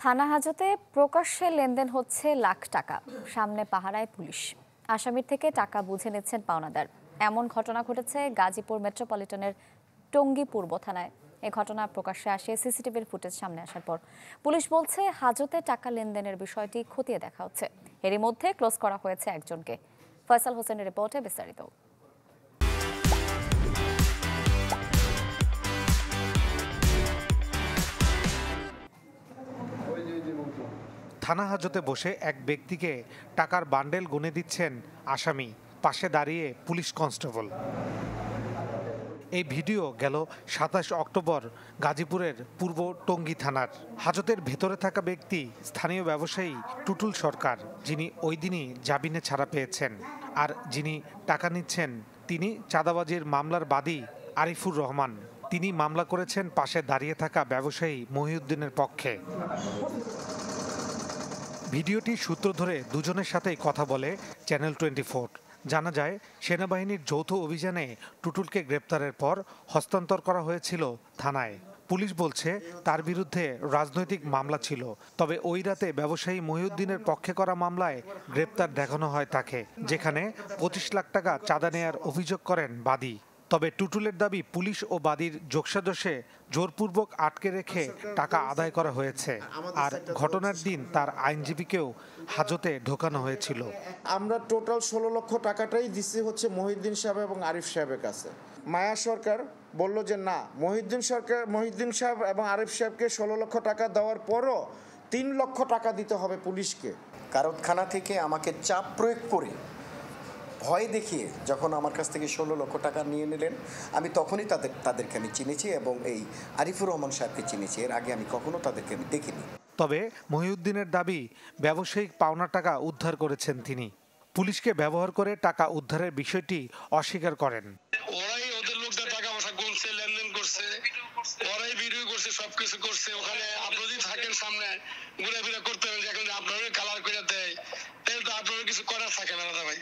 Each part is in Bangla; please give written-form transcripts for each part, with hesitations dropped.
থানা হাজতে প্রকাশ্যে লেনদেন হচ্ছে লাখ টাকা, সামনে পাহারায় পুলিশ। আসামির থেকে টাকা বুঝে নিচ্ছেন পাওনাদার। এমন ঘটনা ঘটেছে গাজীপুর মেট্রোপলিটনের টঙ্গী পূর্ব থানায়। এ ঘটনা প্রকাশ্যে আসে সিসিটিভির ফুটেজ সামনে আসার পর। পুলিশ বলছে হাজতে টাকা লেনদেনের বিষয়টি খতিয়ে দেখা হচ্ছে। এরই মধ্যে ক্লোজ করা হয়েছে একজনকে। ফয়সাল হোসেনের রিপোর্টে বিস্তারিত। থানা হাজতে বসে এক ব্যক্তিকে টাকার বান্ডেল গুনে দিচ্ছেন আসামি, পাশে দাঁড়িয়ে পুলিশ কনস্টেবল। এই ভিডিও গেল ২৭ অক্টোবর গাজীপুরের পূর্ব টঙ্গী থানার। হাজতের ভেতরে থাকা ব্যক্তি স্থানীয় ব্যবসায়ী টুটুল সরকার, যিনি ওই দিনই জামিনে ছাড়া পেয়েছেন। আর যিনি টাকা নিচ্ছেন তিনি চাঁদাবাজির মামলার বাদী আরিফুর রহমান। তিনি মামলা করেছেন পাশে দাঁড়িয়ে থাকা ব্যবসায়ী মহিউদ্দিনের পক্ষে। ভিডিওটি সূত্র ধরে দুজনের সাথেই কথা বলে চ্যানেল 24। জানা যায়, সেনাবাহিনীর যৌথ অভিযানে টুটুলকে গ্রেপ্তারের পর হস্তান্তর করা হয়েছিল থানায়। পুলিশ বলছে তার বিরুদ্ধে রাজনৈতিক মামলা ছিল, তবে ওই রাতে ব্যবসায়ী মহিউদ্দিনের পক্ষে করা মামলায় গ্রেপ্তার দেখানো হয় তাকে, যেখানে ২৫ লাখ টাকা চাঁদা নেয়ার অভিযোগ করেন বাদী। তবে টুটুলের দাবি পুলিশ ও বাদীর যোগসাজশে জোরপূর্বক আটকে রেখে টাকা আদায় করা হয়েছে। আর ঘটনার দিন তার আইনজীবীকেও হাজতে ঢোকানো হয়েছিল। আমরা টোটাল ১৬ লক্ষ টাকাটাই দিচ্ছি হচ্ছে মহিউদ্দিন সাহেব এবং আরিফ সাহেবের কাছে। মায়া সরকার বলল যে না, মহিউদ্দিন সাহেব এবং আরিফ সাহেবকে ১৬ লক্ষ টাকা দেওয়ার পরও ৩ লক্ষ টাকা দিতে হবে পুলিশকে। কারখানা থেকে আমাকে চাপ প্রয়োগ করে ভয় দেখিয়ে যখন আমার কাছ থেকে ১৬ লক্ষ টাকা নিয়ে নিলেন, আমি তখনই তাদেরকে আমি চিনেছি এবং এই আরিফুর রহমান সাহেবকে চিনেছি। এর আগে আমি কখনো তাদেরকে আমি দেখিনি। তবে মহিউদ্দিনের দাবি ব্যবসায়িক পাওনা টাকা উদ্ধার করেছেন তিনি। পুলিশকে ব্যবহার করে টাকা উদ্ধারের বিষয়টি অস্বীকার করেন। ওরাই ওদের লোকদের টাকা পয়সা গুনছে, লেনদেন করছে, ওরাই ভিডিও করছে, সবকিছু করছে। ওখানে আপনি যদি থাকেন সামনে ঘুরে করতে হবে, এখন আপনারও কালার করে দেয়, তাহলে তো আপনারও কিছু করার থাকে না দাদা ভাই।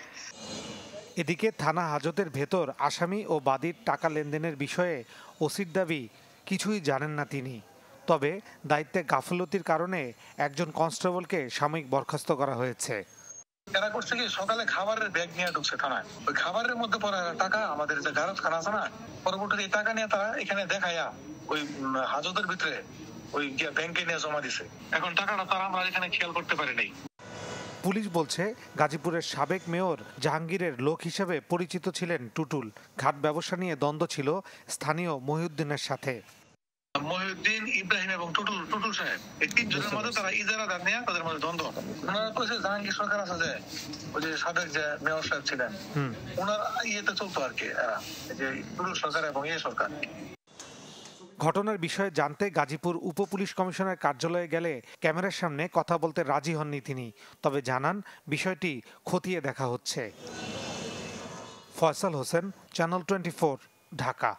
এদিকে থানা হাজতের ভেতর আসামি ও বাদীর টাকা লেনদেনের বিষয়ে ওসির দাবি কিছুই জানেন না তিনি। তবে দায়িত্বে গাফলতির কারণে একজন কনস্টেবলকে সাময়িক বরখাস্ত করা হয়েছে। এরা করছে কি, সকালে খাবারের ব্যাগ নিয়ে ঢুকছে থানায়। ওই খাবারের মধ্যে পড়া টাকা, আমাদের যে গারদখানা আছে না, পরবর্তীতে এই টাকা নিয়ে তারা এখানে দেখাইয়া ওই হাজতের ভিতরে ওই ব্যাংকে নিয়ে জমা দিছে। এখন টাকাটা তারা আমরা এখানে খেয়াল করতে পারি নাই। পুলিশ বলছে গাজীপুরের সাবেক মেয়র জাহাঙ্গীরের লোক হিসেবে পরিচিত ছিলেন টুটুল। ঘাট ব্যবসা নিয়ে দ্বন্দ্ব ছিল স্থানীয় মহিউদ্দিনের সাথে। মহিউদ্দিন, ইব্রাহিম এবং টুটুল সাহেব, এই তিনজনের মধ্যে তারা ইজারাদার নিয়ে তাদের মধ্যে দ্বন্দ্ব। ওনারা কইছে জাহাঙ্গীর সরকার আছে যে ওই যে সাবেক যে মেয়র সাহেব ছিলেন, ওনার ইয়েতে চলতো আর কি, যে টুটুল সরকার এবং ইয়ে সরকার। ঘটনার বিষয়ে জানতে গাজীপুর উপপুলিশ কমিশনার কার্যালয়ে গেলে ক্যামেরার সামনে কথা বলতে রাজি হননি তিনি। তবে জানান বিষয়টি খতিয়ে দেখা হচ্ছে। ফয়সাল হোসেন, চ্যানেল 24, ঢাকা।